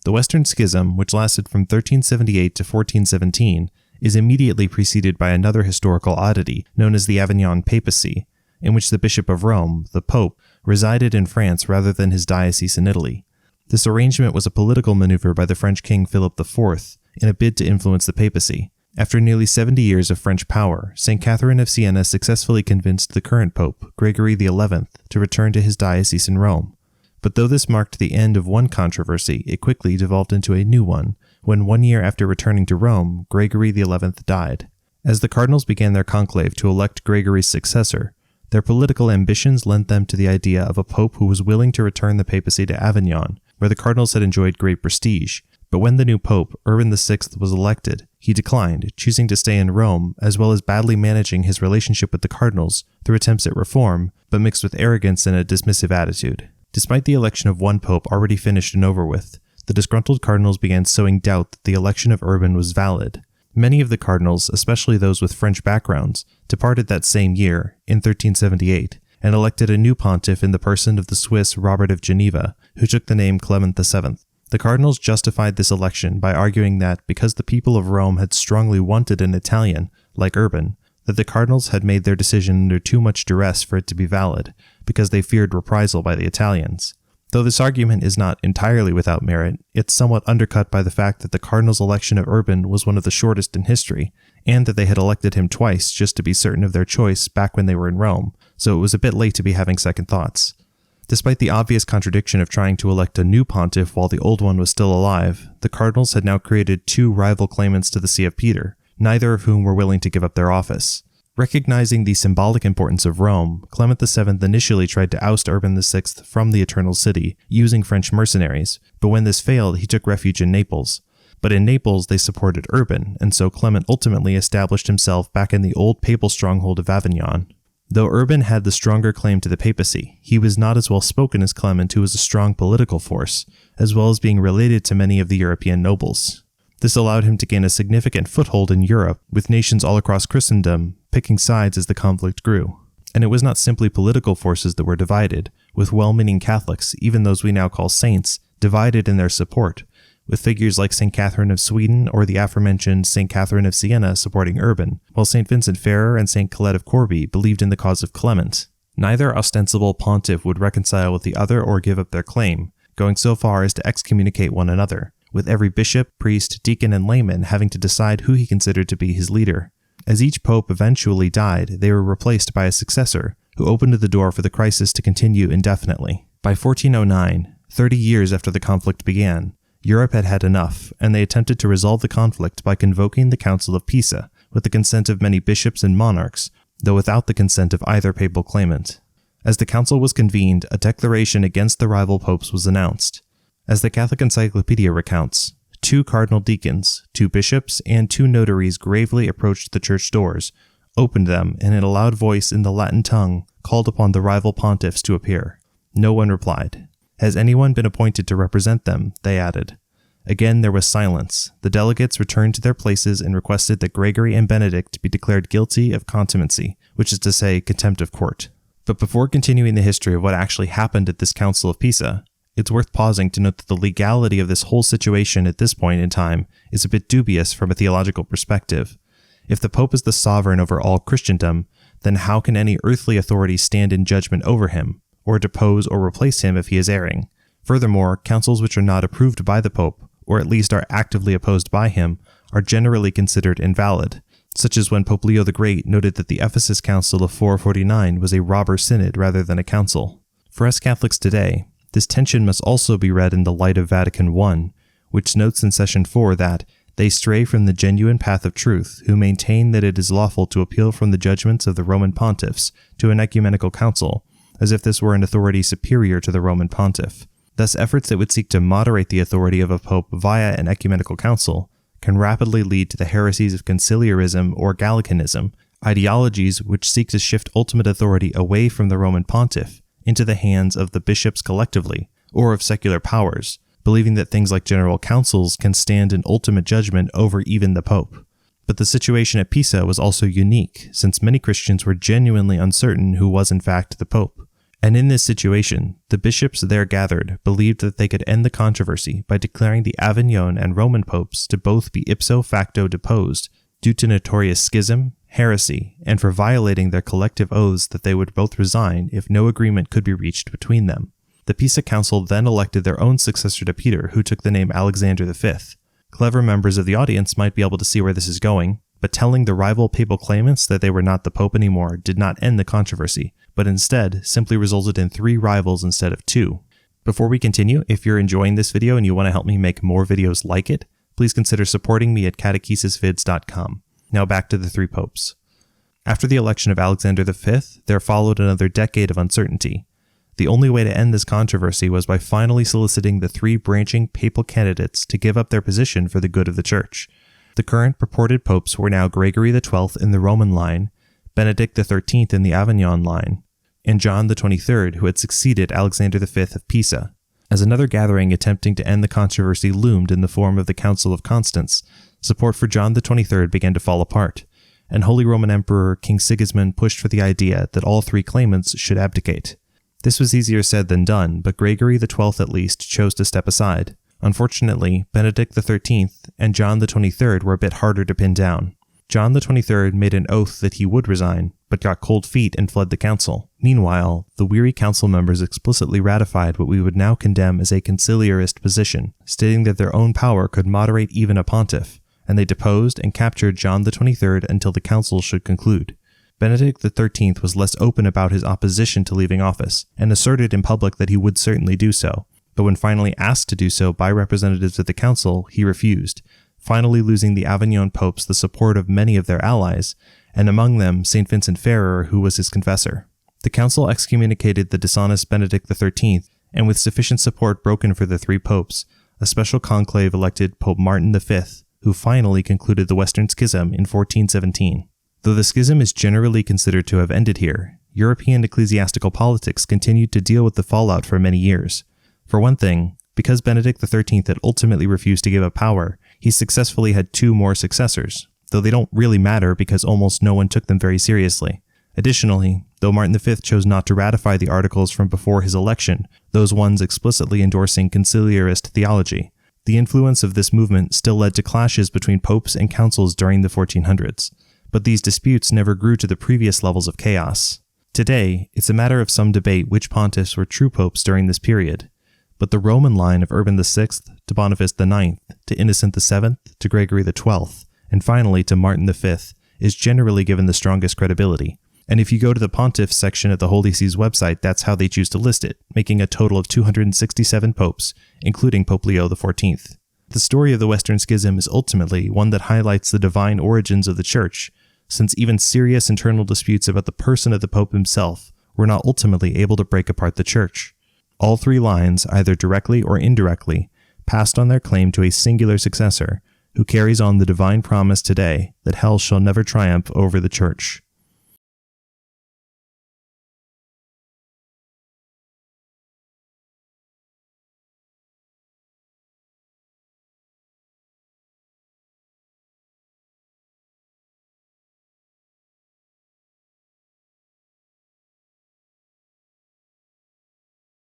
The Western Schism, which lasted from 1378 to 1417, is immediately preceded by another historical oddity known as the Avignon papacy, in which the Bishop of Rome, the Pope, resided in France rather than his diocese in Italy. This arrangement was a political maneuver by the French King Philip IV in a bid to influence the papacy. After nearly 70 years of French power, St. Catherine of Siena successfully convinced the current Pope, Gregory XI, to return to his diocese in Rome. But though this marked the end of one controversy, it quickly devolved into a new one, when 1 year after returning to Rome, Gregory XI died. As the cardinals began their conclave to elect Gregory's successor, their political ambitions lent them to the idea of a pope who was willing to return the papacy to Avignon, where the cardinals had enjoyed great prestige. But when the new pope, Urban VI, was elected, he declined, choosing to stay in Rome, as well as badly managing his relationship with the cardinals through attempts at reform, but mixed with arrogance and a dismissive attitude. Despite the election of one pope already finished and over with, the disgruntled cardinals began sowing doubt that the election of Urban was valid. Many of the cardinals, especially those with French backgrounds, departed that same year, in 1378, and elected a new pontiff in the person of the Swiss Robert of Geneva, who took the name Clement VII. The cardinals justified this election by arguing that because the people of Rome had strongly wanted an Italian, like Urban, that the cardinals had made their decision under too much duress for it to be valid, because they feared reprisal by the Italians. Though this argument is not entirely without merit, it's somewhat undercut by the fact that the cardinals' election of Urban was one of the shortest in history, and that they had elected him twice just to be certain of their choice back when they were in Rome, so it was a bit late to be having second thoughts. Despite the obvious contradiction of trying to elect a new pontiff while the old one was still alive, the cardinals had now created two rival claimants to the See of Peter, neither of whom were willing to give up their office. Recognizing the symbolic importance of Rome, Clement VII initially tried to oust Urban VI from the Eternal City, using French mercenaries, but when this failed, he took refuge in Naples. But in Naples, they supported Urban, and so Clement ultimately established himself back in the old papal stronghold of Avignon. Though Urban had the stronger claim to the papacy, he was not as well spoken as Clement, who was a strong political force, as well as being related to many of the European nobles. This allowed him to gain a significant foothold in Europe, with nations all across Christendom picking sides as the conflict grew. And it was not simply political forces that were divided, with well-meaning Catholics, even those we now call saints, divided in their support, with figures like St. Catherine of Sweden or the aforementioned St. Catherine of Siena supporting Urban, while St. Vincent Ferrer and St. Colette of Corbie believed in the cause of Clement. Neither ostensible pontiff would reconcile with the other or give up their claim, going so far as to excommunicate one another, with every bishop, priest, deacon, and layman having to decide who he considered to be his leader. As each pope eventually died, they were replaced by a successor, who opened the door for the crisis to continue indefinitely. By 1409, 30 years after the conflict began, Europe had had enough, and they attempted to resolve the conflict by convoking the Council of Pisa, with the consent of many bishops and monarchs, though without the consent of either papal claimant. As the council was convened, a declaration against the rival popes was announced. As the Catholic Encyclopedia recounts, 2 cardinal deacons, 2 bishops, and 2 notaries gravely approached the church doors, opened them, and in a loud voice in the Latin tongue, called upon the rival pontiffs to appear. No one replied. Has anyone been appointed to represent them? They added. Again there was silence. The delegates returned to their places and requested that Gregory and Benedict be declared guilty of contumacy, which is to say, contempt of court. But before continuing the history of what actually happened at this Council of Pisa, it's worth pausing to note that the legality of this whole situation at this point in time is a bit dubious from a theological perspective. If the Pope is the sovereign over all Christendom, then how can any earthly authority stand in judgment over him, or depose or replace him if he is erring? Furthermore, councils which are not approved by the Pope, or at least are actively opposed by him, are generally considered invalid, such as when Pope Leo the Great noted that the Ephesus Council of 449 was a robber synod rather than a council. For us Catholics today, this tension must also be read in the light of Vatican I, which notes in Session 4 that they stray from the genuine path of truth, who maintain that it is lawful to appeal from the judgments of the Roman pontiffs to an ecumenical council, as if this were an authority superior to the Roman pontiff. Thus, efforts that would seek to moderate the authority of a pope via an ecumenical council can rapidly lead to the heresies of conciliarism or Gallicanism, ideologies which seek to shift ultimate authority away from the Roman pontiff into the hands of the bishops collectively, or of secular powers, believing that things like general councils can stand in ultimate judgment over even the Pope. But the situation at Pisa was also unique, since many Christians were genuinely uncertain who was in fact the Pope. And in this situation, the bishops there gathered believed that they could end the controversy by declaring the Avignon and Roman popes to both be ipso facto deposed due to notorious schism, heresy, and for violating their collective oaths that they would both resign if no agreement could be reached between them. The Pisa Council then elected their own successor to Peter, who took the name Alexander V. Clever members of the audience might be able to see where this is going, but telling the rival papal claimants that they were not the pope anymore did not end the controversy, but instead simply resulted in 3 rivals instead of 2. Before we continue, if you're enjoying this video and you want to help me make more videos like it, please consider supporting me at catechesisvids.com. Now back to the 3 popes. After the election of Alexander V, there followed another decade of uncertainty. The only way to end this controversy was by finally soliciting the 3 branching papal candidates to give up their position for the good of the Church. The current purported popes were now Gregory XII in the Roman line, Benedict XIII in the Avignon line, and John XXIII, who had succeeded Alexander V of Pisa. As another gathering attempting to end the controversy loomed in the form of the Council of Constance, support for John XXIII began to fall apart, and Holy Roman Emperor King Sigismund pushed for the idea that all 3 claimants should abdicate. This was easier said than done, but Gregory XII at least chose to step aside. Unfortunately, Benedict XIII and John XXIII were a bit harder to pin down. John XXIII made an oath that he would resign, but got cold feet and fled the council. Meanwhile, the weary council members explicitly ratified what we would now condemn as a conciliarist position, stating that their own power could moderate even a pontiff, and they deposed and captured John XXIII until the council should conclude. Benedict XIII was less open about his opposition to leaving office, and asserted in public that he would certainly do so, but when finally asked to do so by representatives of the council, he refused, finally losing the Avignon popes the support of many of their allies, and among them St. Vincent Ferrer, who was his confessor. The council excommunicated the dishonest Benedict XIII, and with sufficient support broken for the 3 popes, a special conclave elected Pope Martin V, who finally concluded the Western Schism in 1417. Though the schism is generally considered to have ended here, European ecclesiastical politics continued to deal with the fallout for many years. For one thing, because Benedict XIII had ultimately refused to give up power, he successfully had 2 more successors, though they don't really matter because almost no one took them very seriously. Additionally, though Martin V chose not to ratify the articles from before his election, those ones explicitly endorsing conciliarist theology, the influence of this movement still led to clashes between popes and councils during the 1400s. But these disputes never grew to the previous levels of chaos. Today, it's a matter of some debate which pontiffs were true popes during this period. But the Roman line of Urban VI to Boniface IX to Innocent VII to Gregory XII, and finally to Martin V, is generally given the strongest credibility. And if you go to the Pontiffs section at the Holy See's website, that's how they choose to list it, making a total of 267 popes, including Pope Leo XIV. The story of the Western Schism is ultimately one that highlights the divine origins of the Church, since even serious internal disputes about the person of the Pope himself were not ultimately able to break apart the Church. All 3 lines, either directly or indirectly, passed on their claim to a singular successor, who carries on the divine promise today that hell shall never triumph over the Church.